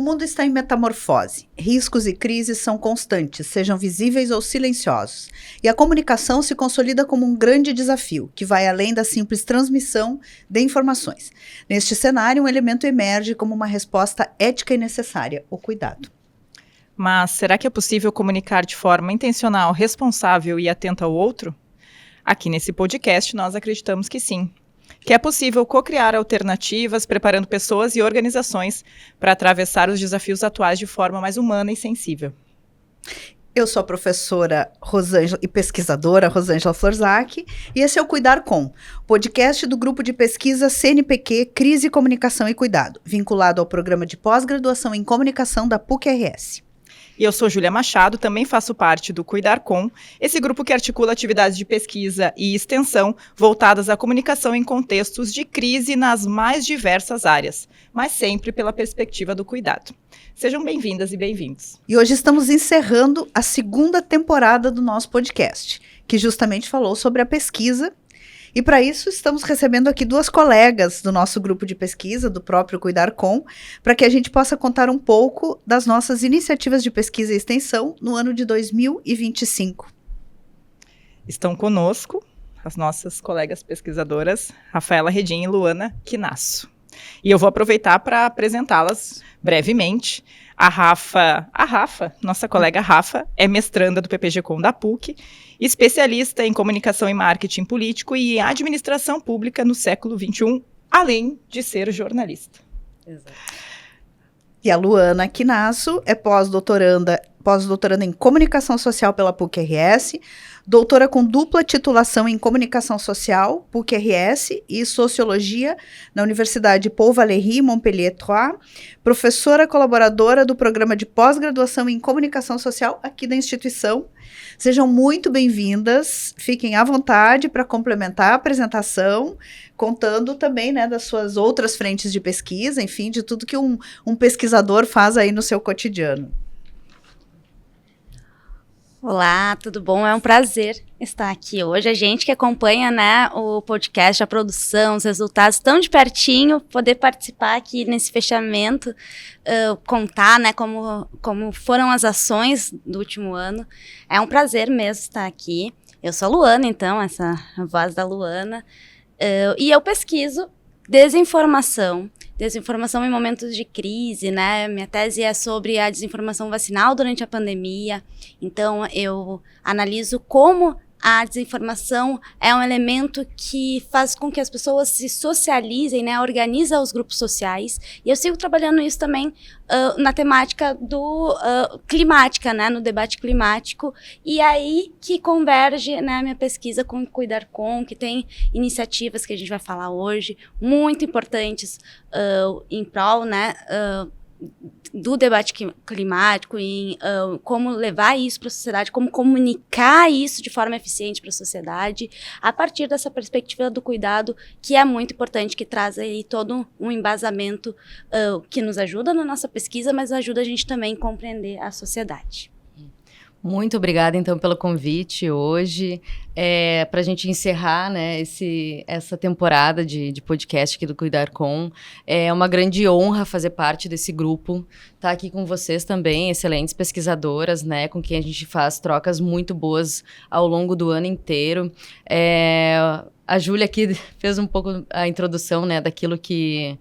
mundo está em metamorfose. Riscos e crises são constantes, sejam visíveis ou silenciosos. E a comunicação se consolida como um grande desafio, que vai além da simples transmissão de informações. Neste cenário, um elemento emerge como uma resposta ética e necessária: o cuidado. Mas será que é possível comunicar de forma intencional, responsável e atenta ao outro? Aqui nesse podcast nós acreditamos que sim. Que é possível co-criar alternativas, preparando pessoas e organizações para atravessar os desafios atuais de forma mais humana e sensível. Eu sou a professora Rosângela e pesquisadora Rosângela Florzak, e esse é o Cuidar Com, podcast do grupo de pesquisa CNPq Crise, Comunicação e Cuidado, vinculado ao programa de pós-graduação em comunicação da PUC-RS. E eu sou Júlia Machado, também faço parte do Cuidar Com, esse grupo que articula atividades de pesquisa e extensão voltadas à comunicação em contextos de crise nas mais diversas áreas, mas sempre pela perspectiva do cuidado. Sejam bem-vindas e bem-vindos. E hoje estamos encerrando a segunda temporada do nosso podcast, que justamente falou sobre a pesquisa. E para isso estamos recebendo aqui duas colegas do nosso grupo de pesquisa, do próprio Cuidar Com, para que a gente possa contar um pouco das nossas iniciativas de pesquisa e extensão no ano de 2025. Estão conosco as nossas colegas pesquisadoras, Rafaela Redim e Luana Quinasso. E eu vou aproveitar para apresentá-las brevemente. A Rafa, nossa colega Rafa, é mestranda do PPG-Com da PUC, especialista em comunicação e marketing político e administração pública no século XXI, além de ser jornalista. Exato. E a Luana Quinasso é pós-doutoranda em comunicação social pela PUC-RS, doutora com dupla titulação em comunicação social, PUC-RS, e sociologia na Universidade Paul Valéry, Montpellier III, professora colaboradora do programa de pós-graduação em comunicação social aqui da instituição. Sejam muito bem-vindas, fiquem à vontade para complementar a apresentação, contando também, né, das suas outras frentes de pesquisa, enfim, de tudo que um pesquisador faz aí no seu cotidiano. Olá, tudo bom? É um prazer estar aqui hoje. A gente que acompanha, né, o podcast, a produção, os resultados tão de pertinho, poder participar aqui nesse fechamento, contar, né, como foram as ações do último ano. É um prazer mesmo estar aqui. Eu sou a Luana, então, essa a voz da Luana, e eu pesquiso desinformação em momentos de crise, né? Minha tese é sobre a desinformação vacinal durante a pandemia. Então, eu analiso como a desinformação é um elemento que faz com que as pessoas se socializem, né? Organiza os grupos sociais. E eu sigo trabalhando isso também na temática climática, né? No debate climático. E aí que converge, né, a minha pesquisa com o Cuidar Com, que tem iniciativas que a gente vai falar hoje, muito importantes em prol, né, do debate climático, em como levar isso para a sociedade, como comunicar isso de forma eficiente para a sociedade, a partir dessa perspectiva do cuidado, que é muito importante, que traz aí todo um embasamento que nos ajuda na nossa pesquisa, mas ajuda a gente também a compreender a sociedade. Muito obrigada, então, pelo convite hoje. Para a gente encerrar, né, essa temporada de podcast aqui do Cuidar Com. É uma grande honra fazer parte desse grupo, estar aqui com vocês também, excelentes pesquisadoras, né, com quem a gente faz trocas muito boas ao longo do ano inteiro. A Júlia aqui fez um pouco a introdução, né, daquilo que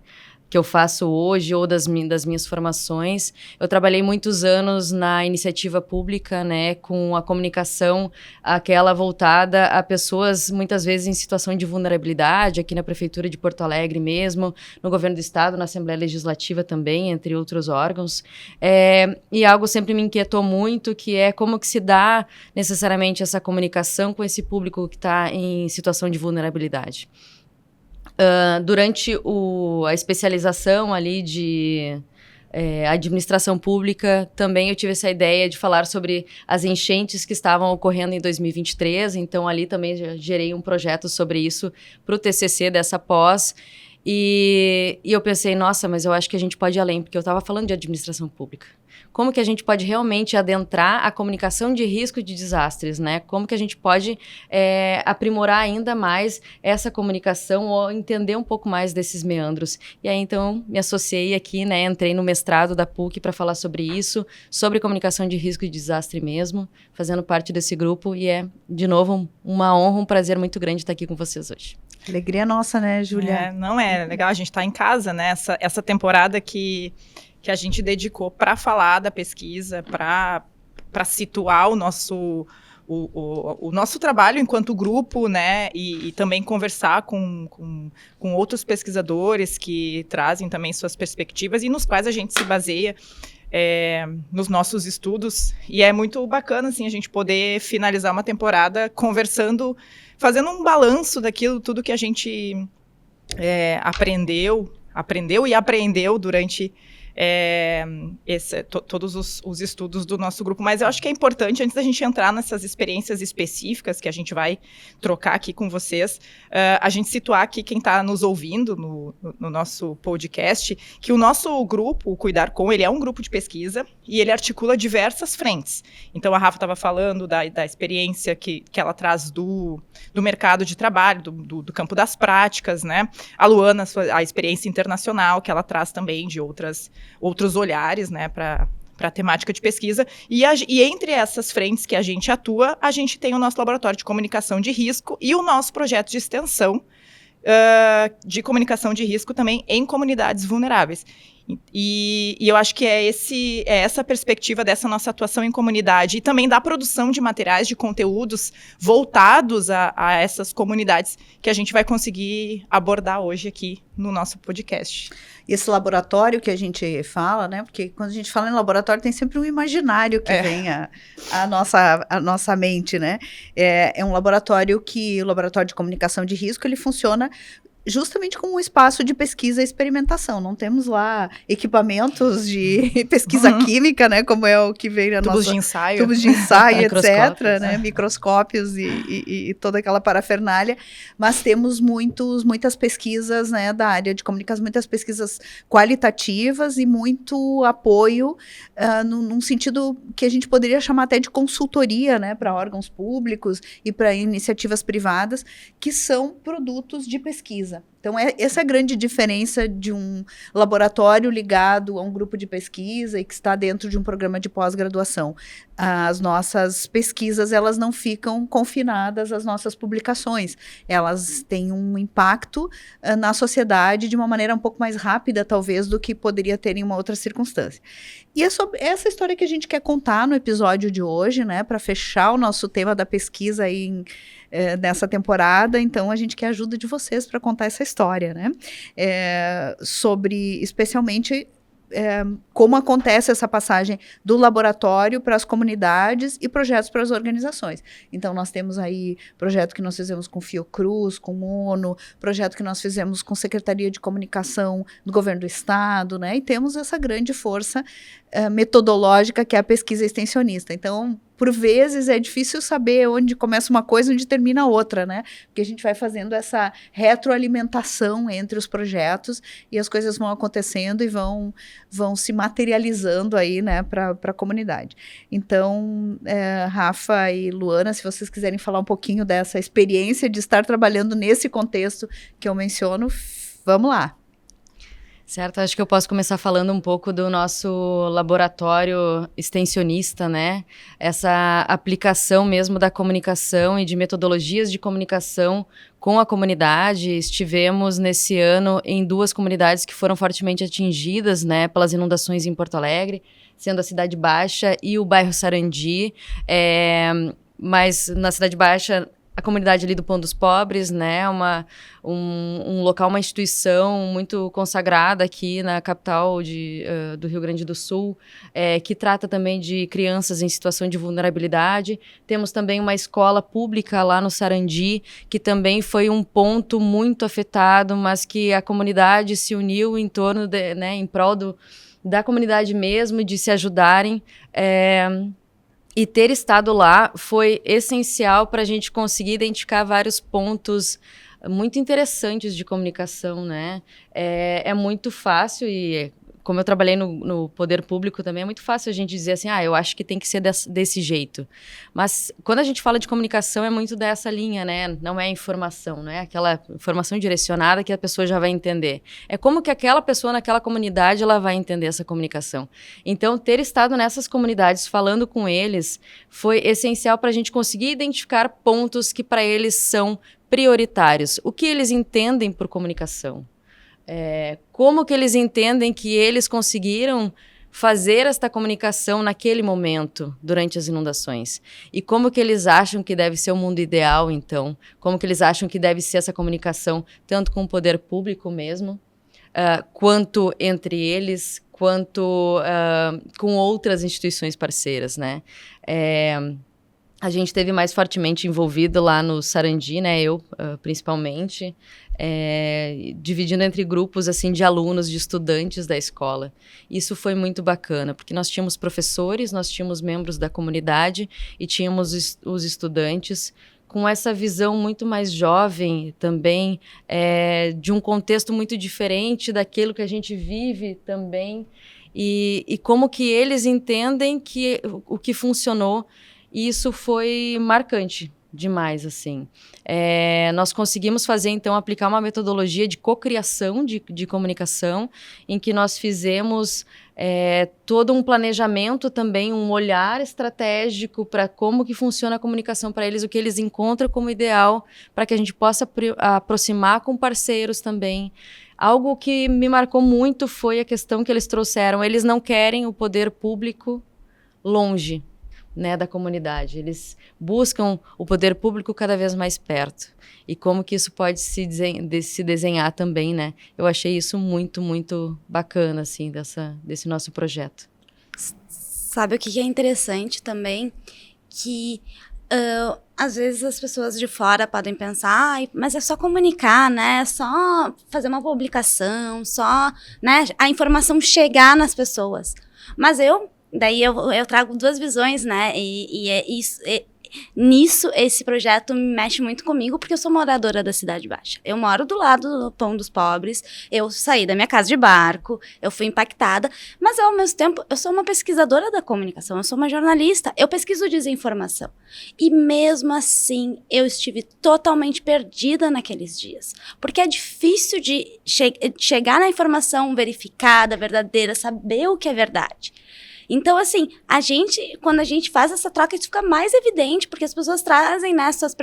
eu faço hoje ou das minhas formações. Eu trabalhei muitos anos na iniciativa pública, né, com a comunicação, aquela voltada a pessoas muitas vezes em situação de vulnerabilidade, aqui na Prefeitura de Porto Alegre mesmo, no Governo do Estado, na Assembleia Legislativa também, entre outros órgãos. E algo sempre me inquietou muito, que é como que se dá necessariamente essa comunicação com esse público que está em situação de vulnerabilidade. Durante a especialização ali de administração pública, também eu tive essa ideia de falar sobre as enchentes que estavam ocorrendo em 2023, então ali também já gerei um projeto sobre isso para o TCC dessa pós. E eu pensei, nossa, mas eu acho que a gente pode ir além, porque eu estava falando de administração pública. Como que a gente pode realmente adentrar a comunicação de risco e de desastres, né? Como que a gente pode aprimorar ainda mais essa comunicação ou entender um pouco mais desses meandros. E aí, então, me associei aqui, né? Entrei no mestrado da PUC para falar sobre isso, sobre comunicação de risco e desastre mesmo, fazendo parte desse grupo. E de novo, uma honra, um prazer muito grande estar aqui com vocês hoje. Alegria nossa, né, Júlia? Não é legal, a gente tá em casa, né? Essa temporada que a gente dedicou para falar da pesquisa, para situar o nosso trabalho enquanto grupo, né, e também conversar com outros pesquisadores que trazem também suas perspectivas e nos quais a gente se baseia nos nossos estudos. E é muito bacana, assim, a gente poder finalizar uma temporada conversando, fazendo um balanço daquilo, tudo que a gente aprendeu e aprendeu durante todos os estudos do nosso grupo. Mas eu acho que é importante, antes da gente entrar nessas experiências específicas que a gente vai trocar aqui com vocês, a gente situar aqui quem está nos ouvindo no nosso podcast, que o nosso grupo, o Cuidar Com, ele é um grupo de pesquisa e ele articula diversas frentes. Então, a Rafa estava falando da experiência que ela traz do mercado de trabalho, do campo das práticas, né? A Luana, a experiência internacional, que ela traz também de outros olhares, né, para a temática de pesquisa, e entre essas frentes que a gente atua, a gente tem o nosso laboratório de comunicação de risco e o nosso projeto de extensão de comunicação de risco também em comunidades vulneráveis. E eu acho que é essa perspectiva dessa nossa atuação em comunidade e também da produção de materiais, de conteúdos voltados a essas comunidades que a gente vai conseguir abordar hoje aqui no nosso podcast. Esse laboratório que a gente fala, né? Porque quando a gente fala em laboratório tem sempre um imaginário que vem à nossa mente, né? É um laboratório o laboratório de comunicação de risco, ele funciona justamente como um espaço de pesquisa e experimentação. Não temos lá equipamentos de pesquisa química, né? Como é o que vem na tubos nossa... de ensaio. Tubos de ensaio, etc. Né? Microscópios e toda aquela parafernália. Mas temos muitas pesquisas, né, da área de comunicação, muitas pesquisas qualitativas e muito apoio num sentido que a gente poderia chamar até de consultoria, né, para órgãos públicos e para iniciativas privadas, que são produtos de pesquisa. Então, essa é a grande diferença de um laboratório ligado a um grupo de pesquisa e que está dentro de um programa de pós-graduação. As nossas pesquisas, elas não ficam confinadas às nossas publicações. Elas têm um impacto na sociedade de uma maneira um pouco mais rápida, talvez, do que poderia ter em uma outra circunstância. E é sobre essa história que a gente quer contar no episódio de hoje, né, para fechar o nosso tema da pesquisa aí nessa temporada. Então, a gente quer a ajuda de vocês para contar essa história, né? Sobre, especialmente, como acontece essa passagem do laboratório para as comunidades e projetos para as organizações. Então, nós temos aí projeto que nós fizemos com Fiocruz, com ONU, projeto que nós fizemos com Secretaria de Comunicação do Governo do Estado, né? E temos essa grande força metodológica que é a pesquisa extensionista. Então, por vezes é difícil saber onde começa uma coisa e onde termina a outra, né? Porque a gente vai fazendo essa retroalimentação entre os projetos e as coisas vão acontecendo e vão se materializando aí, né, para a comunidade. Então, Rafa e Luana, se vocês quiserem falar um pouquinho dessa experiência de estar trabalhando nesse contexto que eu menciono, vamos lá. Certo, acho que eu posso começar falando um pouco do nosso laboratório extensionista, né? Essa aplicação mesmo da comunicação e de metodologias de comunicação com a comunidade. Estivemos nesse ano em 2 comunidades que foram fortemente atingidas, né, pelas inundações em Porto Alegre, sendo a Cidade Baixa e o bairro Sarandi, mas na Cidade Baixa a comunidade ali do Pão dos Pobres, né, um local, uma instituição muito consagrada aqui na capital do Rio Grande do Sul, que trata também de crianças em situação de vulnerabilidade. Temos também uma escola pública lá no Sarandi, que também foi um ponto muito afetado, mas que a comunidade se uniu em torno, em prol da comunidade mesmo, de se ajudarem. E ter estado lá foi essencial para a gente conseguir identificar vários pontos muito interessantes de comunicação, né? É muito fácil e... Como eu trabalhei no poder público também, é muito fácil a gente dizer assim, eu acho que tem que ser desse jeito. Mas quando a gente fala de comunicação, é muito dessa linha, né? Não é informação, não é aquela informação direcionada que a pessoa já vai entender. É como que aquela pessoa naquela comunidade, ela vai entender essa comunicação. Então, ter estado nessas comunidades, falando com eles, foi essencial para a gente conseguir identificar pontos que para eles são prioritários. O que eles entendem por comunicação? Como que eles entendem que eles conseguiram fazer esta comunicação naquele momento, durante as inundações? E como que eles acham que deve ser o mundo ideal, então? Como que eles acham que deve ser essa comunicação, tanto com o poder público mesmo, quanto entre eles, quanto com outras instituições parceiras, né? A gente esteve mais fortemente envolvido lá no Sarandi, né? Eu, principalmente, dividindo entre grupos, assim, de alunos, de estudantes da escola. Isso foi muito bacana, porque nós tínhamos professores, nós tínhamos membros da comunidade e tínhamos os estudantes com essa visão muito mais jovem também, de um contexto muito diferente daquilo que a gente vive também, e como que eles entendem o que funcionou. E isso foi marcante demais, assim. Nós conseguimos fazer, então, aplicar uma metodologia de cocriação de comunicação, em que nós fizemos todo um planejamento também, um olhar estratégico para como que funciona a comunicação para eles, o que eles encontram como ideal, para que a gente possa aproximar com parceiros também. Algo que me marcou muito foi a questão que eles trouxeram. Eles não querem o poder público longe, né, da comunidade. Eles buscam o poder público cada vez mais perto. E como que isso pode se desenhar também, né? Eu achei isso muito, muito bacana, assim, desse nosso projeto. Sabe o que é interessante também? Que às vezes as pessoas de fora podem pensar, mas é só comunicar, né? É só fazer uma publicação, só, né, a informação chegar nas pessoas. Mas daí eu trago duas visões, né? Nisso, esse projeto me mexe muito comigo, porque eu sou moradora da Cidade Baixa. Eu moro do lado do Pão dos Pobres, eu saí da minha casa de barco, eu fui impactada, mas ao mesmo tempo eu sou uma pesquisadora da comunicação, eu sou uma jornalista, eu pesquiso desinformação. E mesmo assim, eu estive totalmente perdida naqueles dias, porque é difícil de chegar na informação verificada, verdadeira, saber o que é verdade. Então, assim, quando a gente faz essa troca, isso fica mais evidente, porque as pessoas trazem, né, suas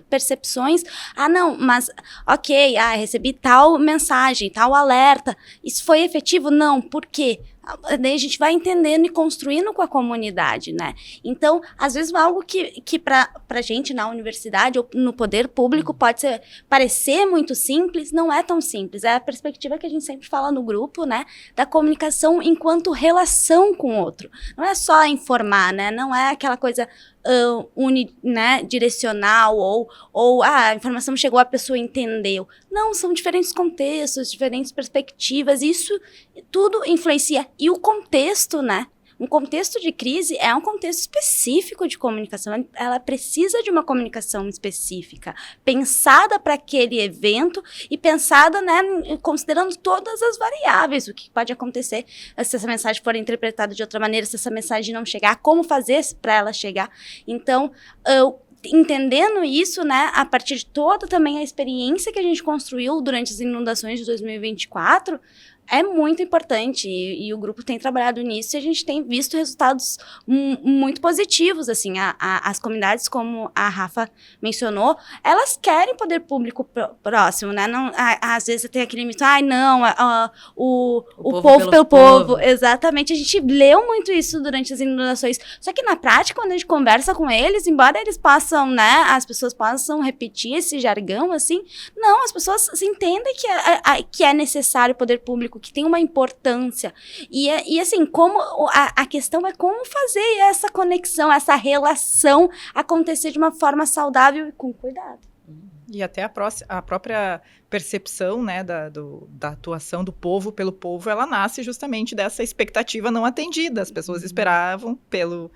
percepções. Não, mas, ok, recebi tal mensagem, tal alerta. Isso foi efetivo? Não, por quê? Daí a gente vai entendendo e construindo com a comunidade, né? Então, às vezes, algo que pra gente na universidade ou no poder público pode parecer muito simples, não é tão simples. É a perspectiva que a gente sempre fala no grupo, né? Da comunicação enquanto relação com o outro. Não é só informar, né? Não é aquela coisa né, direcional ou a informação chegou, a pessoa entendeu. Não, são diferentes contextos, diferentes perspectivas, isso tudo influencia. E o contexto, né? Um contexto de crise é um contexto específico de comunicação, ela precisa de uma comunicação específica, pensada para aquele evento e pensada, né, considerando todas as variáveis, o que pode acontecer se essa mensagem for interpretada de outra maneira, se essa mensagem não chegar, como fazer para ela chegar. Então, entendendo isso, né, a partir de toda também a experiência que a gente construiu durante as inundações de 2024, é muito importante e o grupo tem trabalhado nisso e a gente tem visto resultados muito positivos, assim, as comunidades, como a Rafa mencionou, elas querem poder público próximo, né, não, às vezes tem aquele mito, o povo pelo povo, exatamente, a gente leu muito isso durante as inundações, só que na prática, quando a gente conversa com eles, embora eles possam, né, as pessoas possam repetir esse jargão, assim, não, as pessoas entendem que é necessário poder público, que tem uma importância. E assim, como a questão é como fazer essa conexão, essa relação acontecer de uma forma saudável e com cuidado. E até a própria percepção, né, da atuação do povo pelo povo, ela nasce justamente dessa expectativa não atendida. As pessoas esperavam pelo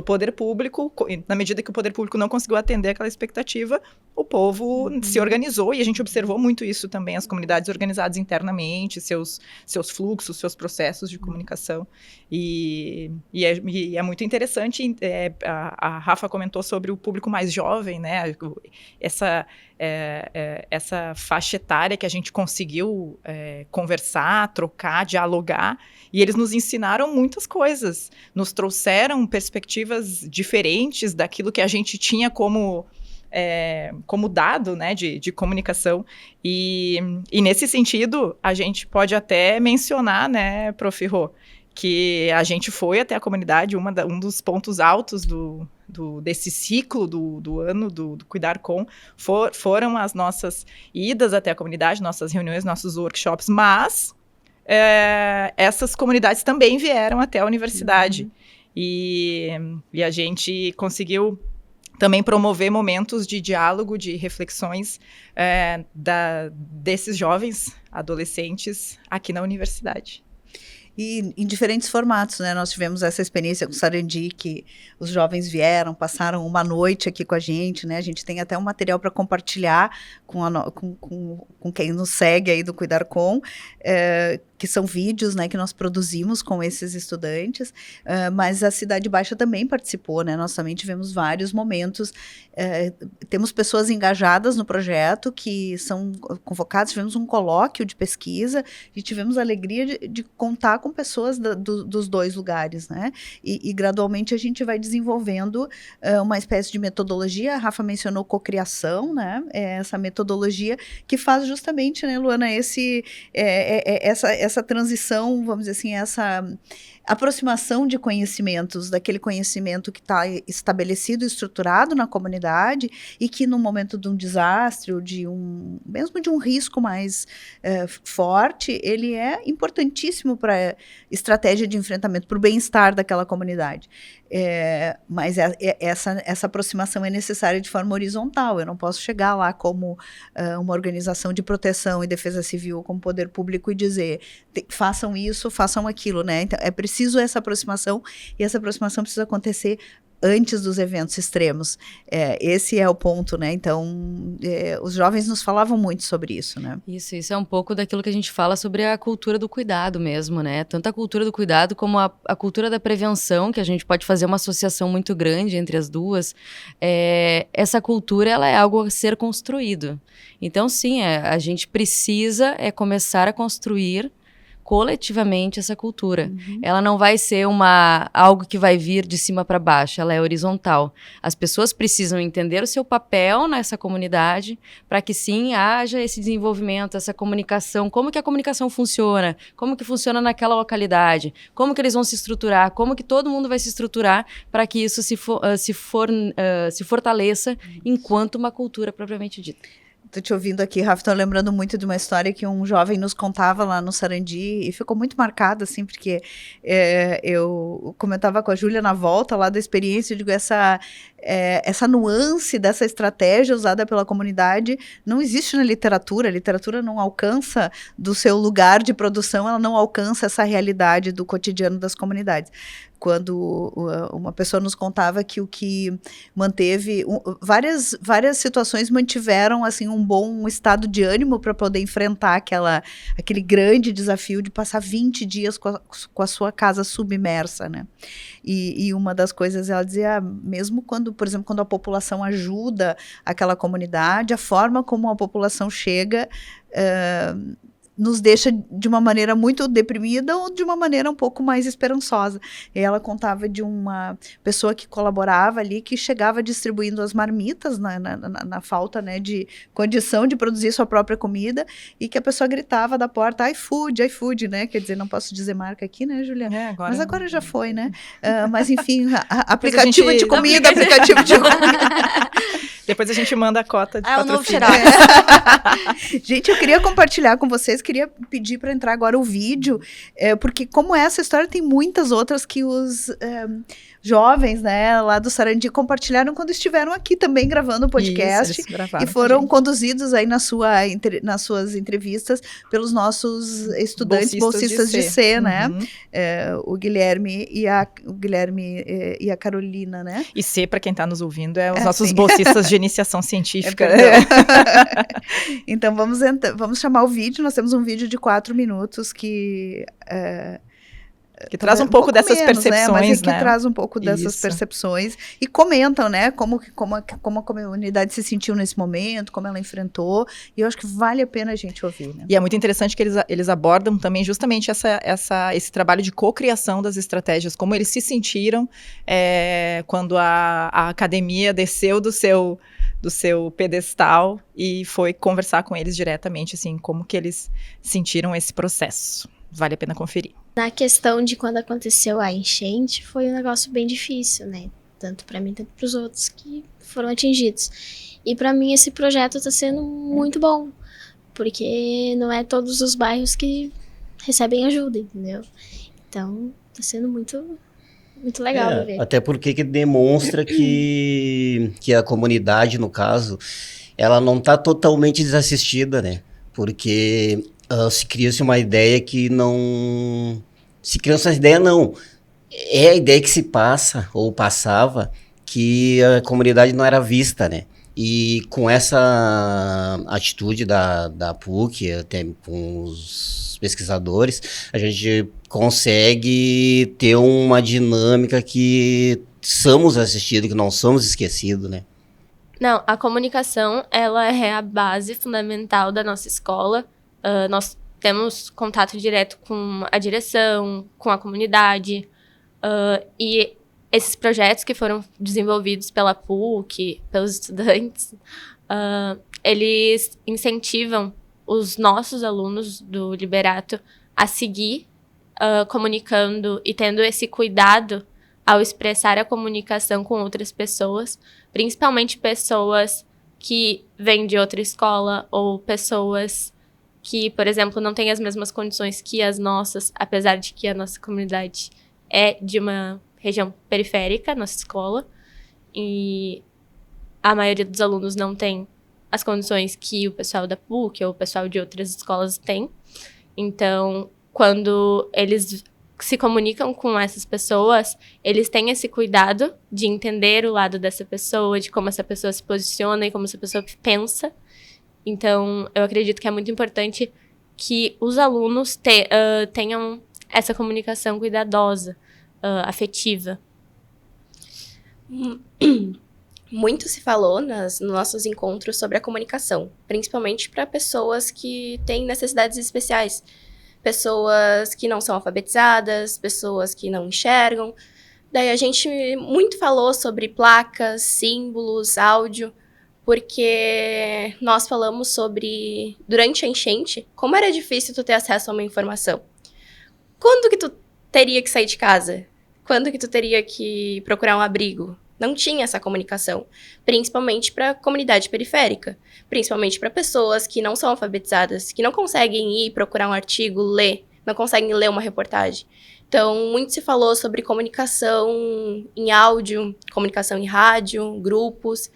poder público, na medida que o poder público não conseguiu atender aquela expectativa, o povo se organizou, e a gente observou muito isso também, as comunidades organizadas internamente, seus fluxos, seus processos de comunicação. E é muito interessante, a Rafa comentou sobre o público mais jovem, né? Essa faixa etária que a gente conseguiu conversar, trocar, dialogar, e eles nos ensinaram muitas coisas, nos trouxeram perspectivas diferentes daquilo que a gente tinha como dado, né, de comunicação, e nesse sentido, a gente pode até mencionar, né, Prof. Rô, que a gente foi até a comunidade, um dos pontos altos desse ciclo do ano do Cuidar Com, foram as nossas idas até a comunidade, nossas reuniões, nossos workshops, mas essas comunidades também vieram até a universidade, e a gente conseguiu também promover momentos de diálogo, de reflexões desses jovens adolescentes aqui na universidade. E em diferentes formatos, né? Nós tivemos essa experiência com o Sarandi, que os jovens vieram, passaram uma noite aqui com a gente, né? A gente tem até um material para compartilhar com quem nos segue aí do Cuidar Com, que são vídeos, né, que nós produzimos com esses estudantes, mas a Cidade Baixa também participou, né? Nós também tivemos vários momentos, temos pessoas engajadas no projeto que são convocadas, tivemos um colóquio de pesquisa e tivemos a alegria de contar com pessoas dos dois lugares, né? E gradualmente a gente vai desenvolvendo uma espécie de metodologia. A Rafa mencionou cocriação, né? Essa metodologia que faz justamente, né, Luana, essa transição, vamos dizer assim, essa aproximação de conhecimentos, daquele conhecimento que está estabelecido e estruturado na comunidade e que no momento de um desastre ou mesmo de um risco mais forte, ele é importantíssimo para a estratégia de enfrentamento, para o bem-estar daquela comunidade. Mas essa aproximação é necessária de forma horizontal. Eu não posso chegar lá como uma organização de proteção e defesa civil, como poder público, e dizer façam isso, façam aquilo, né? Então, é preciso essa aproximação, e essa aproximação precisa acontecer antes dos eventos extremos. Esse é o ponto, né? Então, os jovens nos falavam muito sobre isso, né? Isso é um pouco daquilo que a gente fala sobre a cultura do cuidado mesmo, né? Tanto a cultura do cuidado como a cultura da prevenção, que a gente pode fazer uma associação muito grande entre as duas. Essa cultura, ela é algo a ser construído. Então, sim, a gente precisa começar a construir coletivamente essa cultura. Ela não vai ser algo que vai vir de cima para baixo, ela é horizontal. As pessoas precisam entender o seu papel nessa comunidade para que sim haja esse desenvolvimento, essa comunicação, como que a comunicação funciona, como que funciona naquela localidade, como que eles vão se estruturar, como que todo mundo vai se estruturar para que isso se fortaleça enquanto uma cultura propriamente dita. Tô te ouvindo aqui, Rafa, tô lembrando muito de uma história que um jovem nos contava lá no Sarandi e ficou muito marcada, assim, porque eu comentava com a Júlia na volta lá da experiência, eu digo, essa nuance dessa estratégia usada pela comunidade não existe na literatura. A literatura não alcança do seu lugar de produção, ela não alcança essa realidade do cotidiano das comunidades. Quando uma pessoa nos contava que o que manteve, várias situações mantiveram assim um bom estado de ânimo para poder enfrentar aquele grande desafio de passar 20 dias com a sua casa submersa, né? E uma das coisas, ela dizia, mesmo quando, por exemplo, quando a população ajuda aquela comunidade, a forma como a população chega nos deixa de uma maneira muito deprimida ou de uma maneira um pouco mais esperançosa. E ela contava de uma pessoa que colaborava ali, que chegava distribuindo as marmitas na falta, né, de condição de produzir sua própria comida, e que a pessoa gritava da porta, iFood, né? Quer dizer, não posso dizer marca aqui, né, Juliana? Mas agora já foi, né? Mas enfim, aplicativo de comida, aplicativo de comida. Depois a gente manda a cota de patrocínio. O novo Xerox. Gente, eu queria compartilhar com vocês, queria pedir para entrar agora o vídeo, porque como essa história tem muitas outras que os jovens, né, lá do Sarandi, compartilharam quando estiveram aqui também gravando o podcast. Isso, eles gravaram e foram com a gente. conduzidos aí nas suas entrevistas pelos nossos estudantes bolsistas de C, né? Uhum. O Guilherme e a Carolina, né? E C, para quem está nos ouvindo, é os É, nossos sim. bolsistas de iniciação científica. Então vamos chamar o vídeo. Nós temos um vídeo de 4 minutos que Que traz um pouco dessas menos, percepções, mas que né? traz um pouco dessas Isso. percepções e comentam, né, como a comunidade se sentiu nesse momento, como ela enfrentou, e eu acho que vale a pena a gente ouvir, né? E é muito interessante que eles abordam também justamente esse trabalho de cocriação das estratégias, como eles se sentiram quando a academia desceu do seu pedestal e foi conversar com eles diretamente, assim, como que eles sentiram esse processo. Vale a pena conferir. Na questão de quando aconteceu a enchente, foi um negócio bem difícil, né? Tanto para mim, tanto para os outros que foram atingidos. E para mim esse projeto está sendo muito bom, porque não é todos os bairros que recebem ajuda, entendeu? Então, está sendo muito legal de ver. Até porque que demonstra que a comunidade, no caso, ela não está totalmente desassistida, né? Porque se cria-se uma ideia que não... Se cria essa ideia, não. É a ideia que se passa, ou passava, que a comunidade não era vista, né? E com essa atitude da PUC, até com os pesquisadores, a gente consegue ter uma dinâmica que somos assistidos, que não somos esquecidos, né? Não, a comunicação, ela é a base fundamental da nossa escola. Nós temos contato direto com a direção, com a comunidade, e esses projetos que foram desenvolvidos pela PUC, pelos estudantes, eles incentivam os nossos alunos do Liberato a seguir comunicando e tendo esse cuidado ao expressar a comunicação com outras pessoas, principalmente pessoas que vêm de outra escola ou pessoas que, por exemplo, não têm as mesmas condições que as nossas, apesar de que a nossa comunidade é de uma região periférica, nossa escola, e a maioria dos alunos não tem as condições que o pessoal da PUC ou o pessoal de outras escolas tem. Então, quando eles se comunicam com essas pessoas, eles têm esse cuidado de entender o lado dessa pessoa, de como essa pessoa se posiciona e como essa pessoa pensa. Então, eu acredito que é muito importante que os alunos tenham essa comunicação cuidadosa, afetiva. Muito se falou nos nossos encontros sobre a comunicação, principalmente para pessoas que têm necessidades especiais, pessoas que não são alfabetizadas, pessoas que não enxergam. Daí a gente muito falou sobre placas, símbolos, áudio, porque nós falamos sobre, durante a enchente, como era difícil tu ter acesso a uma informação. Quando que tu teria que sair de casa? Quando que tu teria que procurar um abrigo? Não tinha essa comunicação, principalmente para a comunidade periférica, principalmente para pessoas que não são alfabetizadas, que não conseguem ir procurar um artigo, ler, não conseguem ler uma reportagem. Então, muito se falou sobre comunicação em áudio, comunicação em rádio, grupos.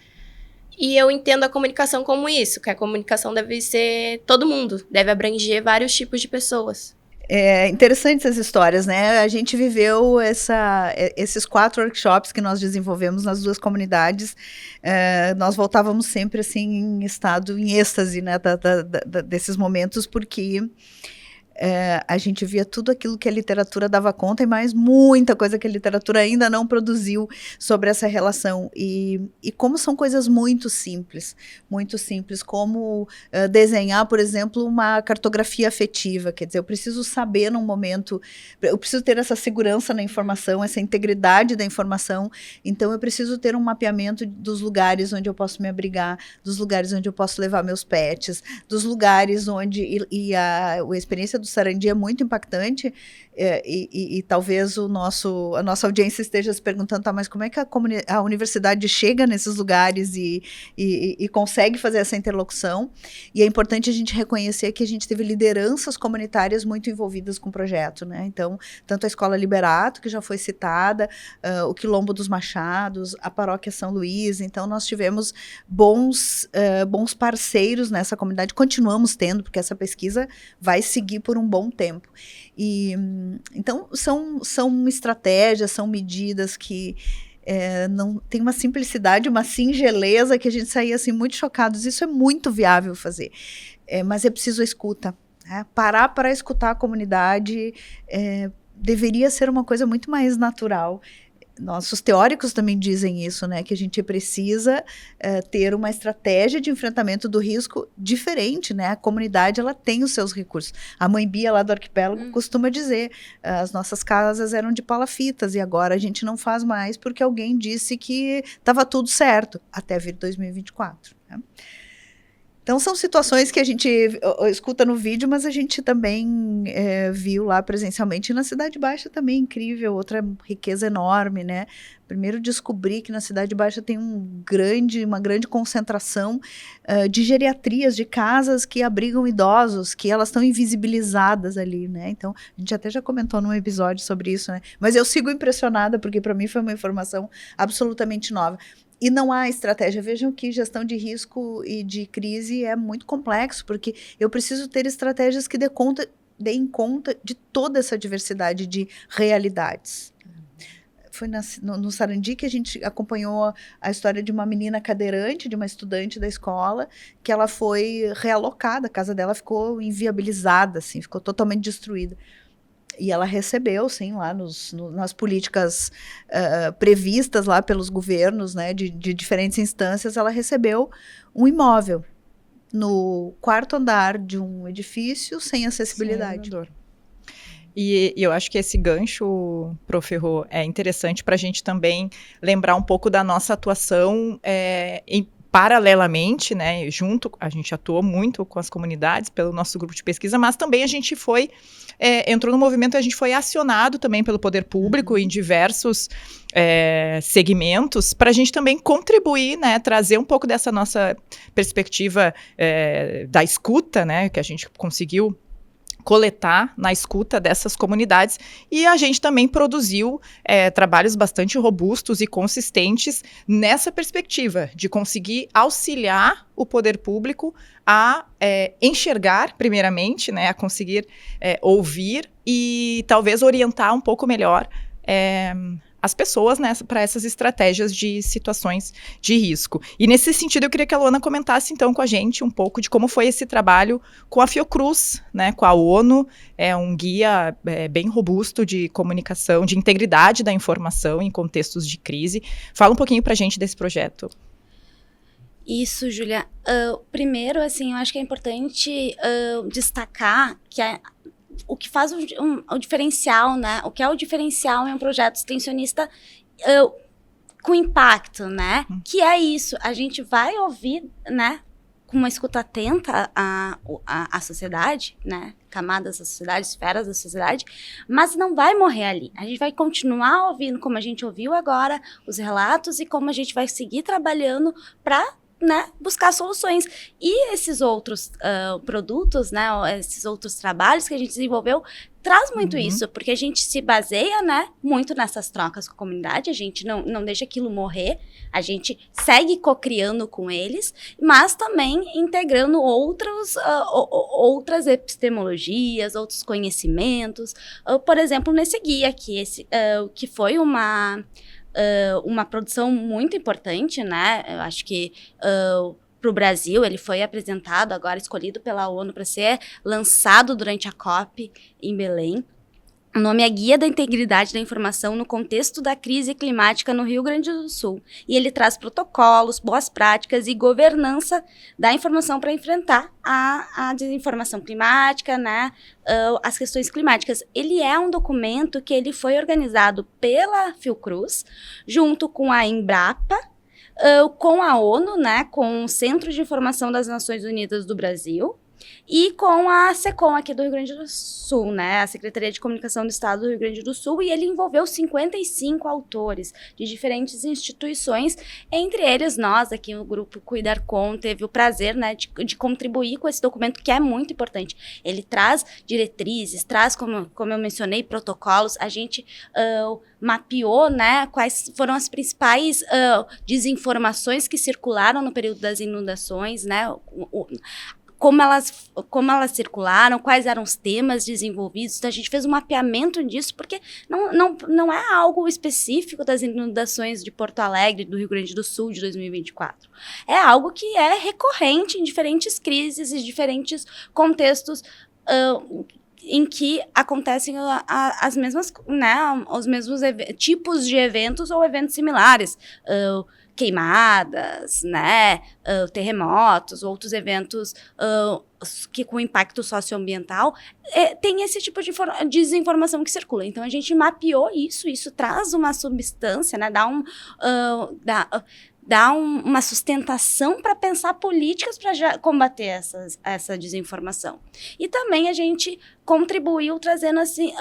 E eu entendo a comunicação como isso, que a comunicação deve ser todo mundo, deve abranger vários tipos de pessoas. É interessante essas histórias, né? A gente viveu esses 4 workshops que nós desenvolvemos nas 2 comunidades. Nós voltávamos sempre assim em estado, em êxtase, né? Desses momentos, porque a gente via tudo aquilo que a literatura dava conta e mais muita coisa que a literatura ainda não produziu sobre essa relação. E como são coisas muito simples, como desenhar, por exemplo, uma cartografia afetiva. Quer dizer, eu preciso saber num momento, eu preciso ter essa segurança na informação, essa integridade da informação, então eu preciso ter um mapeamento dos lugares onde eu posso me abrigar, dos lugares onde eu posso levar meus pets, dos lugares onde, a experiência do Sarandi é muito impactante, E talvez a nossa audiência esteja se perguntando, tá, mas como é que a universidade chega nesses lugares e consegue fazer essa interlocução? E é importante a gente reconhecer que a gente teve lideranças comunitárias muito envolvidas com o projeto, né? Então, tanto a Escola Liberato, que já foi citada, o Quilombo dos Machados, a Paróquia São Luís. Então, nós tivemos bons parceiros nessa comunidade, continuamos tendo, porque essa pesquisa vai seguir por um bom tempo. Então, são estratégias, são medidas que não tem uma simplicidade, uma singeleza que a gente saía assim, muito chocados. Isso é muito viável fazer, mas é preciso a escuta. Né? Parar para escutar a comunidade deveria ser uma coisa muito mais natural. Nossos teóricos também dizem isso, né, que a gente precisa ter uma estratégia de enfrentamento do risco diferente, né, a comunidade ela tem os seus recursos. A mãe Bia lá do arquipélago costuma dizer, as nossas casas eram de palafitas e agora a gente não faz mais porque alguém disse que estava tudo certo, até vir 2024. Né? Então, são situações que a gente escuta no vídeo, mas a gente também viu lá presencialmente. E na Cidade Baixa também, incrível, outra riqueza enorme, né? Primeiro, descobri que na Cidade Baixa tem uma grande concentração de geriatrias, de casas que abrigam idosos, que elas estão invisibilizadas ali, né? Então, a gente até já comentou num episódio sobre isso, né? Mas eu sigo impressionada, porque para mim foi uma informação absolutamente nova. E não há estratégia. Vejam que gestão de risco e de crise é muito complexo, porque eu preciso ter estratégias que deem conta de toda essa diversidade de realidades. Foi no Sarandi que a gente acompanhou a história de uma menina cadeirante, de uma estudante da escola, que ela foi realocada, a casa dela ficou inviabilizada, assim, ficou totalmente destruída. E ela recebeu, sim, lá nas políticas previstas lá pelos governos, né, de diferentes instâncias, ela recebeu um imóvel no 4º andar de um edifício sem acessibilidade. Sim, e eu acho que esse gancho, Prof. Ferro, é interessante para a gente também lembrar um pouco da nossa atuação paralelamente, né, a gente atuou muito com as comunidades pelo nosso grupo de pesquisa, mas também a gente entrou no movimento, a gente foi acionado também pelo poder público em diversos segmentos, para a gente também contribuir, né, trazer um pouco dessa nossa perspectiva da escuta, né, que a gente conseguiu coletar na escuta dessas comunidades, e a gente também produziu trabalhos bastante robustos e consistentes nessa perspectiva de conseguir auxiliar o poder público a enxergar, primeiramente, né, a conseguir ouvir e talvez orientar um pouco melhor as pessoas, né, para essas estratégias de situações de risco. E nesse sentido, eu queria que a Luana comentasse, então, com a gente um pouco de como foi esse trabalho com a Fiocruz, né, com a ONU, um guia bem robusto de comunicação, de integridade da informação em contextos de crise. Fala um pouquinho para a gente desse projeto. Isso, Júlia. Primeiro, assim, eu acho que é importante destacar que o que faz o diferencial, né? O que é o diferencial em um projeto extensionista com impacto, né? Que é isso, a gente vai ouvir, né? Com uma escuta atenta à sociedade, né? Camadas da sociedade, esferas da sociedade, mas não vai morrer ali. A gente vai continuar ouvindo como a gente ouviu agora, os relatos e como a gente vai seguir trabalhando para, né, buscar soluções. E esses outros produtos, né, esses outros trabalhos que a gente desenvolveu, traz muito isso, porque a gente se baseia, né, muito nessas trocas com a comunidade, a gente não deixa aquilo morrer, a gente segue co-criando com eles, mas também integrando outras epistemologias, outros conhecimentos, por exemplo, nesse guia aqui, que foi uma produção muito importante, né? Eu acho que para o Brasil ele foi apresentado, agora escolhido pela ONU para ser lançado durante a COP em Belém. O nome é Guia da Integridade da Informação no Contexto da Crise Climática no Rio Grande do Sul. E ele traz protocolos, boas práticas e governança da informação para enfrentar a desinformação climática, né, as questões climáticas. Ele é um documento que ele foi organizado pela Fiocruz, junto com a Embrapa, com a ONU, né, com o Centro de Informação das Nações Unidas do Brasil, e com a SECOM aqui do Rio Grande do Sul, né, a Secretaria de Comunicação do Estado do Rio Grande do Sul, e ele envolveu 55 autores de diferentes instituições, entre eles nós aqui no grupo Cuidar Com teve o prazer, né, de contribuir com esse documento que é muito importante. Ele traz diretrizes, traz, como eu mencionei, protocolos, a gente mapeou, né, quais foram as principais desinformações que circularam no período das inundações, né, como elas circularam, quais eram os temas desenvolvidos. Então, a gente fez um mapeamento disso, porque não é algo específico das inundações de Porto Alegre, do Rio Grande do Sul, de 2024. É algo que é recorrente em diferentes crises e diferentes contextos em que acontecem as mesmas, né, os mesmos tipos de eventos ou eventos similares. Queimadas, né, terremotos, outros eventos que com impacto socioambiental, tem esse tipo de desinformação que circula. Então, a gente mapeou isso traz uma substância, né, dá uma sustentação para pensar políticas para combater essa desinformação. E também a gente contribuiu trazendo assim,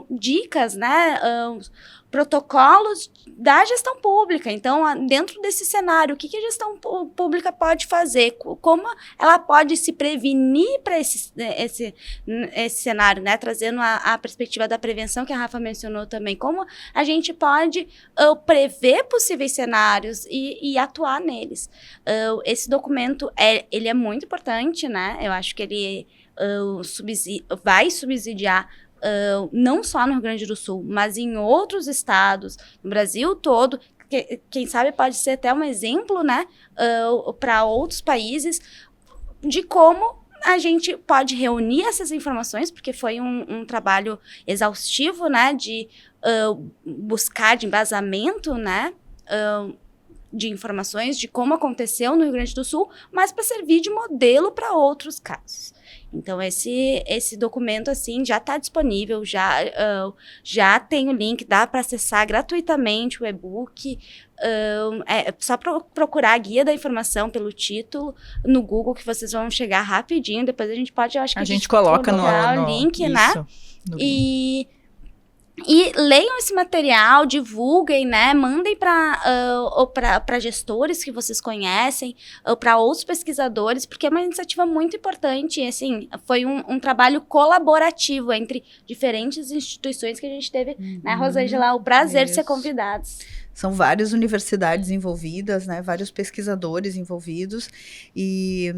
dicas, né, protocolos da gestão pública. Então, dentro desse cenário, o que a gestão pública pode fazer? Como ela pode se prevenir para esse cenário, né? Trazendo a perspectiva da prevenção, que a Rafa mencionou também. Como a gente pode prever possíveis cenários e atuar neles. Esse documento, ele é muito importante, né? Eu acho que ele vai subsidiar não só no Rio Grande do Sul, mas em outros estados, no Brasil todo, quem sabe pode ser até um exemplo, né, para outros países, de como a gente pode reunir essas informações, porque foi um trabalho exaustivo, né, de buscar de embasamento, né, de informações de como aconteceu no Rio Grande do Sul, mas para servir de modelo para outros casos. Então, esse documento, assim, já está disponível, já tem o link, dá para acessar gratuitamente o e-book. É só procurar a guia da informação pelo título no Google, que vocês vão chegar rapidinho. Depois a gente pode, eu acho que a gente coloca no link, isso, né? E leiam esse material, divulguem, né? Mandem para gestores que vocês conhecem, ou para outros pesquisadores, porque é uma iniciativa muito importante. E, assim, foi um trabalho colaborativo entre diferentes instituições que a gente teve, né, Rosângela? O prazer de ser convidados. São várias universidades envolvidas, né, vários pesquisadores envolvidos e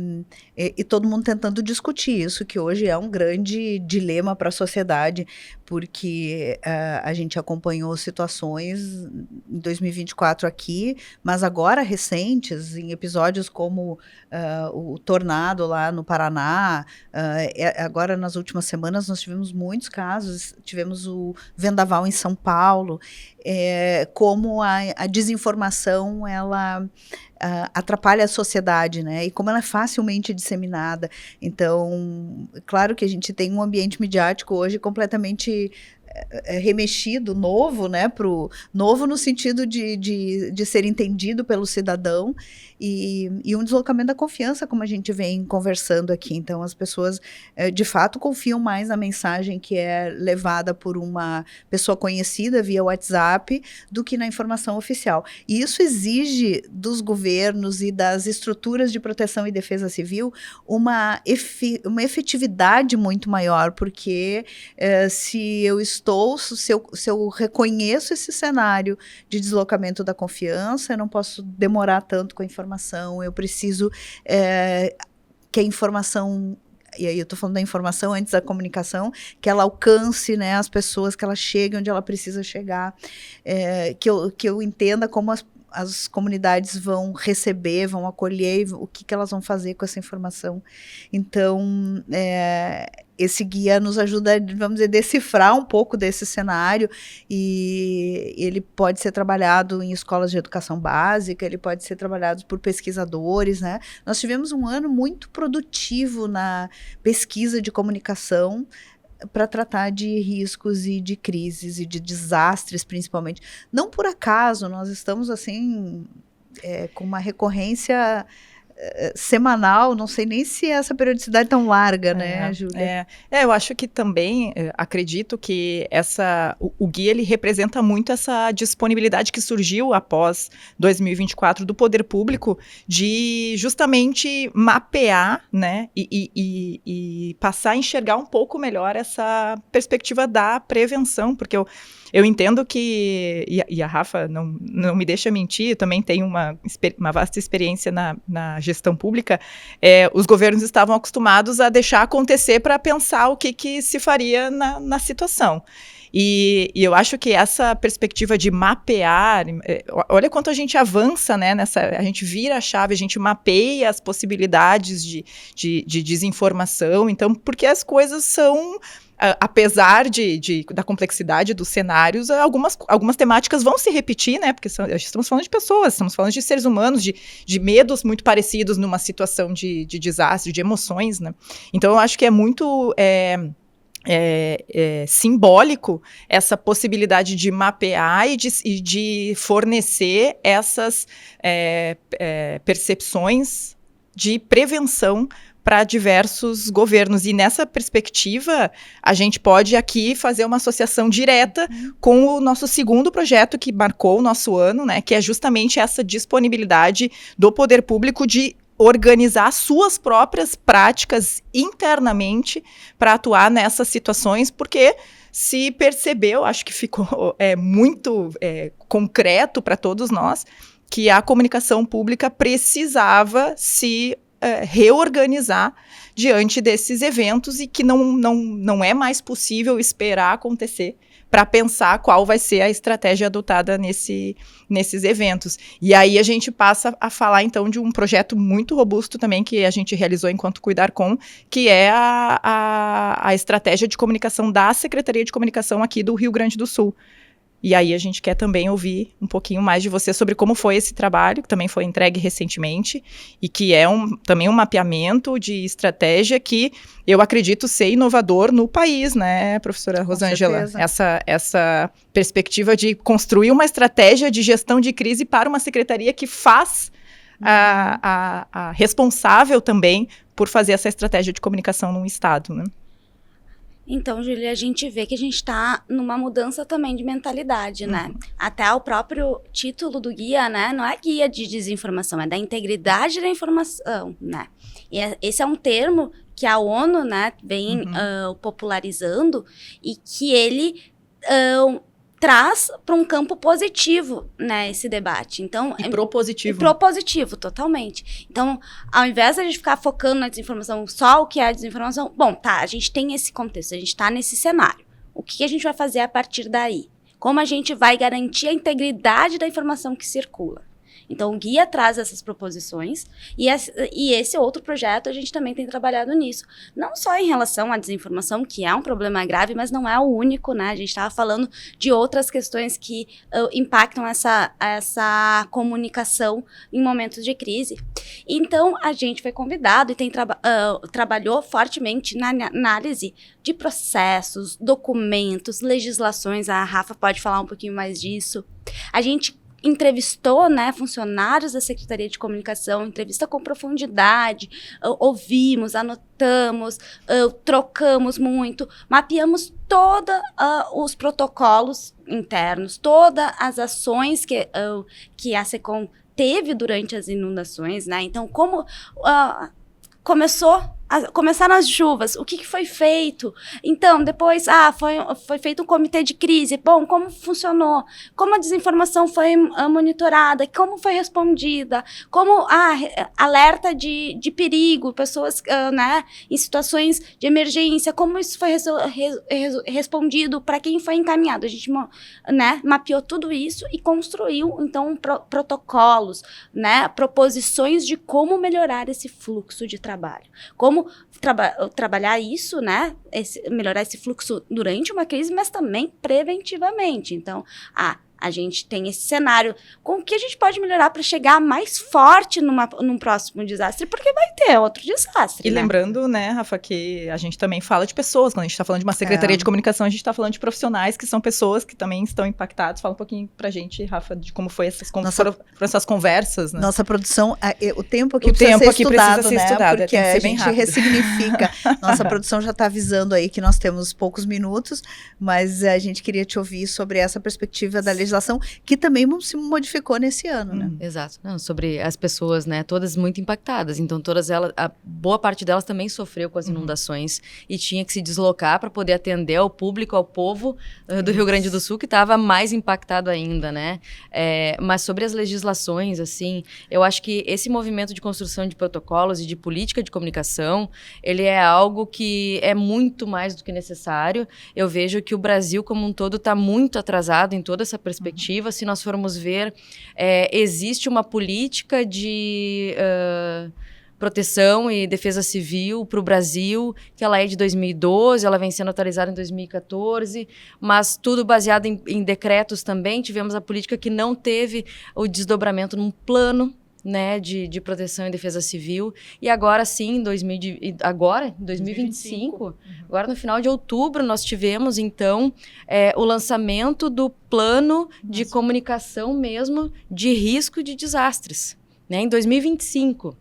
todo mundo tentando discutir isso, que hoje é um grande dilema para a sociedade, porque a gente acompanhou situações em 2024 aqui, mas agora recentes, em episódios como o tornado lá no Paraná, agora nas últimas semanas nós tivemos muitos casos, tivemos o vendaval em São Paulo, como a desinformação, ela atrapalha a sociedade, né? E como ela é facilmente disseminada. Então, claro que a gente tem um ambiente midiático hoje completamente remexido, novo, né? Novo no sentido de ser entendido pelo cidadão e um deslocamento da confiança, como a gente vem conversando aqui. Então, as pessoas, de fato, confiam mais na mensagem que é levada por uma pessoa conhecida via WhatsApp do que na informação oficial. E isso exige dos governos e das estruturas de proteção e defesa civil uma efetividade muito maior, porque se eu reconheço esse cenário de deslocamento da confiança, eu não posso demorar tanto com a informação, eu preciso que a informação, e aí eu estou falando da informação antes da comunicação, que ela alcance, né, as pessoas, que ela chegue onde ela precisa chegar, que eu entenda como as comunidades vão receber, vão acolher, o que elas vão fazer com essa informação. Então, esse guia nos ajuda, vamos dizer, decifrar um pouco desse cenário, e ele pode ser trabalhado em escolas de educação básica, ele pode ser trabalhado por pesquisadores, né? Nós tivemos um ano muito produtivo na pesquisa de comunicação, para tratar de riscos e de crises e de desastres, principalmente. Não por acaso, nós estamos, assim, com uma recorrência semanal, não sei nem se essa periodicidade tão larga, né, Júlia? Eu acho que também, acredito que o guia, ele representa muito essa disponibilidade que surgiu após 2024 do poder público de justamente mapear, né, e passar a enxergar um pouco melhor essa perspectiva da prevenção, porque eu entendo que, e a Rafa não me deixa mentir, eu também tenho uma vasta experiência na gestão pública, os governos estavam acostumados a deixar acontecer para pensar o que se faria na situação. E eu acho que essa perspectiva de mapear, olha quanto a gente avança, né, a gente vira a chave, a gente mapeia as possibilidades de desinformação, então, porque as coisas são... apesar da complexidade dos cenários, algumas temáticas vão se repetir, né? Porque estamos falando de pessoas, estamos falando de seres humanos, de medos muito parecidos numa situação de desastre, de emoções, né? Então, eu acho que é muito simbólico essa possibilidade de mapear e de fornecer essas percepções de prevenção para diversos governos. E nessa perspectiva, a gente pode aqui fazer uma associação direta com o nosso segundo projeto que marcou o nosso ano, né, que é justamente essa disponibilidade do poder público de organizar suas próprias práticas internamente para atuar nessas situações, porque se percebeu, acho que ficou muito concreto para todos nós, que a comunicação pública precisava se reorganizar diante desses eventos e que não é mais possível esperar acontecer para pensar qual vai ser a estratégia adotada nesses eventos. E aí a gente passa a falar, então, de um projeto muito robusto também que a gente realizou enquanto Cuidar Com, que é a estratégia de comunicação da Secretaria de Comunicação aqui do Rio Grande do Sul. E aí a gente quer também ouvir um pouquinho mais de você sobre como foi esse trabalho, que também foi entregue recentemente, e que é também um mapeamento de estratégia que eu acredito ser inovador no país, né, professora Rosângela? Essa perspectiva de construir uma estratégia de gestão de crise para uma secretaria que faz a responsável também por fazer essa estratégia de comunicação num estado, né? Então, Júlia, a gente vê que a gente está numa mudança também de mentalidade, né? Até o próprio título do guia, né? Não é guia de desinformação, é da integridade da informação, né? E esse é um termo que a ONU, né, vem popularizando e que ele traz para um campo positivo, né, esse debate. Então, propositivo. Propositivo, totalmente. Então, ao invés de a gente ficar focando na desinformação, só o que é a desinformação, bom, tá, a gente tem esse contexto, a gente está nesse cenário. O que a gente vai fazer a partir daí? Como a gente vai garantir a integridade da informação que circula? Então, o guia traz essas proposições e esse outro projeto a gente também tem trabalhado nisso. Não só em relação à desinformação, que é um problema grave, mas não é o único, né? A gente estava falando de outras questões que impactam essa comunicação em momentos de crise. Então, a gente foi convidado e trabalhou fortemente na análise de processos, documentos, legislações. A Rafa pode falar um pouquinho mais disso. A gente entrevistou, né, funcionários da Secretaria de Comunicação, entrevista com profundidade, ouvimos, anotamos, trocamos muito, mapeamos todos os protocolos internos, todas as ações que a SECOM teve durante as inundações, né? Então, como começaram as chuvas, o que foi feito? Então, depois, foi feito um comitê de crise. Bom, como funcionou? Como a desinformação foi monitorada? Como foi respondida? Como alerta de perigo, pessoas né, em situações de emergência, como isso foi respondido, para quem foi encaminhado? A gente né, mapeou tudo isso e construiu, então, protocolos, né, proposições de como melhorar esse fluxo de trabalho. Como trabalhar isso, né? Melhorar esse fluxo durante uma crise, mas também preventivamente. Então, A gente tem esse cenário. Com o que a gente pode melhorar para chegar mais forte num próximo desastre? Porque vai ter outro desastre, E né? lembrando, né, Rafa, que a gente também fala de pessoas. Quando a gente está falando de uma secretaria de comunicação, a gente está falando de profissionais que são pessoas que também estão impactados. Fala um pouquinho pra gente, Rafa, de como foi foram essas conversas, né? Nossa produção, o tempo aqui O precisa tempo ser aqui estudado, precisa ser né? estudado, Porque tem que a ser bem gente rápido. ressignifica. Nossa produção já está avisando aí que nós temos poucos minutos, mas a gente queria te ouvir sobre essa perspectiva da legislação, que também se modificou nesse ano, né? Exato. Não, sobre as pessoas, né, todas muito impactadas. Então, todas elas, a boa parte delas também sofreu com as inundações e tinha que se deslocar para poder atender ao público, ao povo do Rio Grande do Sul, que estava mais impactado ainda, né? Mas sobre as legislações, assim, eu acho que esse movimento de construção de protocolos e de política de comunicação, ele é algo que é muito mais do que necessário. Eu vejo que o Brasil como um todo está muito atrasado em toda essa perspectiva. Se nós formos ver, existe uma política de proteção e defesa civil para o Brasil, que ela é de 2012, ela vem sendo atualizada em 2014, mas tudo baseado em decretos também. Tivemos a política que não teve o desdobramento num plano, né, de proteção e defesa civil. E agora sim, em 2025, agora no final de outubro, nós tivemos, então, o lançamento do plano de comunicação mesmo de risco de desastres, né, em 2025.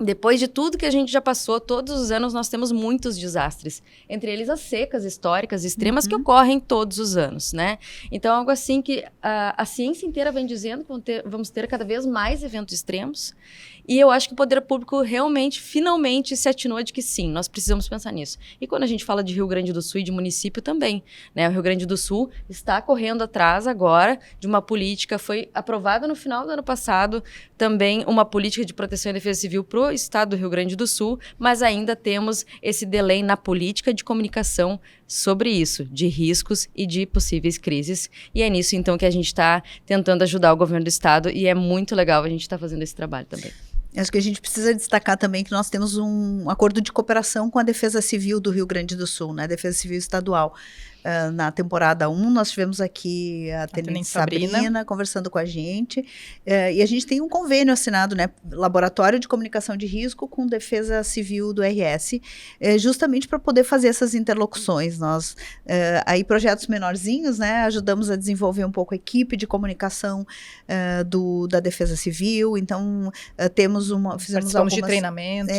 Depois de tudo que a gente já passou, todos os anos nós temos muitos desastres. Entre eles as secas históricas extremas que ocorrem todos os anos, né? Então, algo assim que a ciência inteira vem dizendo que vamos ter cada vez mais eventos extremos. E eu acho que o poder público realmente, finalmente, se atinou de que sim, nós precisamos pensar nisso. E quando a gente fala de Rio Grande do Sul e de município também, né? O Rio Grande do Sul está correndo atrás agora de uma política, foi aprovada no final do ano passado, também uma política de proteção e defesa civil para o estado do Rio Grande do Sul, mas ainda temos esse delay na política de comunicação sobre isso, de riscos e de possíveis crises. E é nisso, então, que a gente está tentando ajudar o governo do estado e é muito legal a gente estar fazendo esse trabalho também. Acho que a gente precisa destacar também que nós temos um acordo de cooperação com a Defesa Civil do Rio Grande do Sul, né? Defesa Civil Estadual. Na temporada 1, nós tivemos aqui a Tenente Sabrina conversando com a gente, e a gente tem um convênio assinado, né, Laboratório de Comunicação de Risco com Defesa Civil do RS, justamente para poder fazer essas interlocuções. Nós, aí projetos menorzinhos, né, ajudamos a desenvolver um pouco a equipe de comunicação da Defesa Civil, então fizemos algumas... de treinamentos.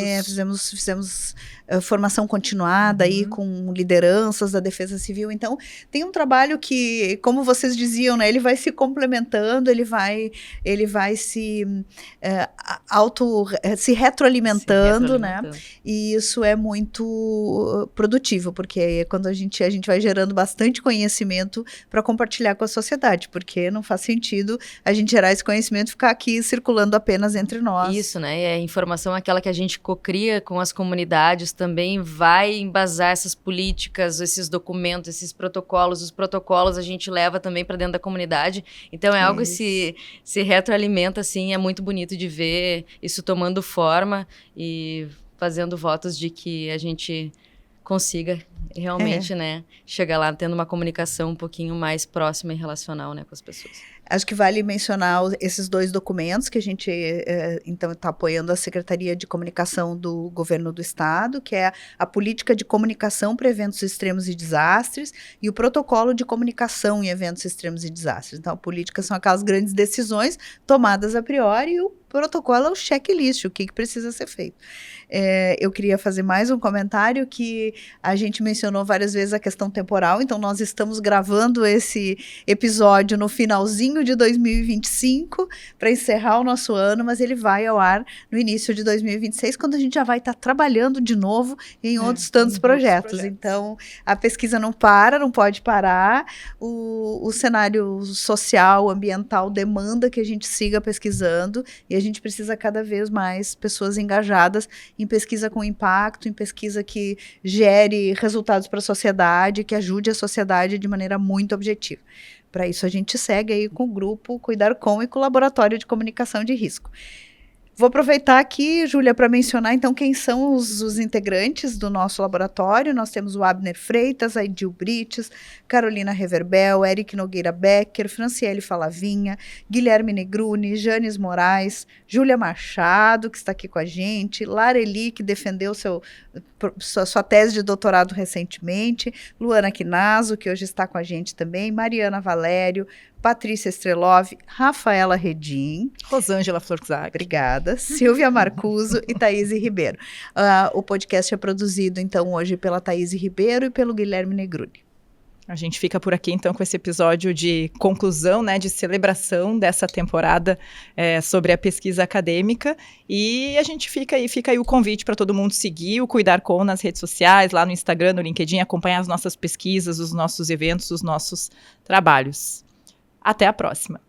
Fizemos formação continuada aí com lideranças da Defesa Civil. Então, tem um trabalho que, como vocês diziam, né, ele vai se complementando, ele vai se retroalimentando, né? E isso é muito produtivo, porque quando a gente vai gerando bastante conhecimento para compartilhar com a sociedade, porque não faz sentido a gente gerar esse conhecimento e ficar aqui circulando apenas entre nós. Isso, né? E a informação é aquela que a gente cocria com as comunidades também vai embasar essas políticas, esses documentos, esses protocolos. Os protocolos a gente leva também para dentro da comunidade. Então é algo que se retroalimenta, assim, é muito bonito de ver isso tomando forma e fazendo votos de que a gente consiga realmente, né, chegar lá tendo uma comunicação um pouquinho mais próxima e relacional, né, com as pessoas. Acho que vale mencionar esses dois documentos que a gente, então, está apoiando a Secretaria de Comunicação do Governo do Estado, que é a Política de Comunicação para Eventos Extremos e Desastres e o Protocolo de Comunicação em Eventos Extremos e Desastres. Então, a política são aquelas grandes decisões tomadas a priori e o protocolo é o checklist, o que precisa ser feito. Eu queria fazer mais um comentário que a gente mencionou várias vezes a questão temporal, então nós estamos gravando esse episódio no finalzinho de 2025 para encerrar o nosso ano, mas ele vai ao ar no início de 2026, quando a gente já vai estar trabalhando de novo em outros tantos projetos. Então, a pesquisa não pode parar, o cenário social, ambiental demanda que a gente siga pesquisando e a gente precisa cada vez mais pessoas engajadas em pesquisa com impacto, em pesquisa que gere resultados para a sociedade, que ajude a sociedade de maneira muito objetiva. Para isso, a gente segue aí com o grupo Cuidar Com e com o Laboratório de Comunicação de Risco. Vou aproveitar aqui, Júlia, para mencionar, então, quem são os integrantes do nosso laboratório. Nós temos o Abner Freitas, a Edil Brites, Carolina Reverbel, Eric Nogueira Becker, Franciele Falavinha, Guilherme Negruni, Janes Moraes, Júlia Machado, que está aqui com a gente, Lara Eli, que defendeu sua tese de doutorado recentemente, Luana Quinaso, que hoje está com a gente também, Mariana Valério, Patrícia Strelov, Rafaela Redim. Rosângela Florzag. Obrigada. Silvia Marcuso e Thaís Ribeiro. O podcast é produzido, então, hoje pela Thaís Ribeiro e pelo Guilherme Negruni. A gente fica por aqui, então, com esse episódio de conclusão, né, de celebração dessa temporada sobre a pesquisa acadêmica. E a gente fica aí o convite para todo mundo seguir o Cuidar Com nas redes sociais, lá no Instagram, no LinkedIn, acompanhar as nossas pesquisas, os nossos eventos, os nossos trabalhos. Até a próxima!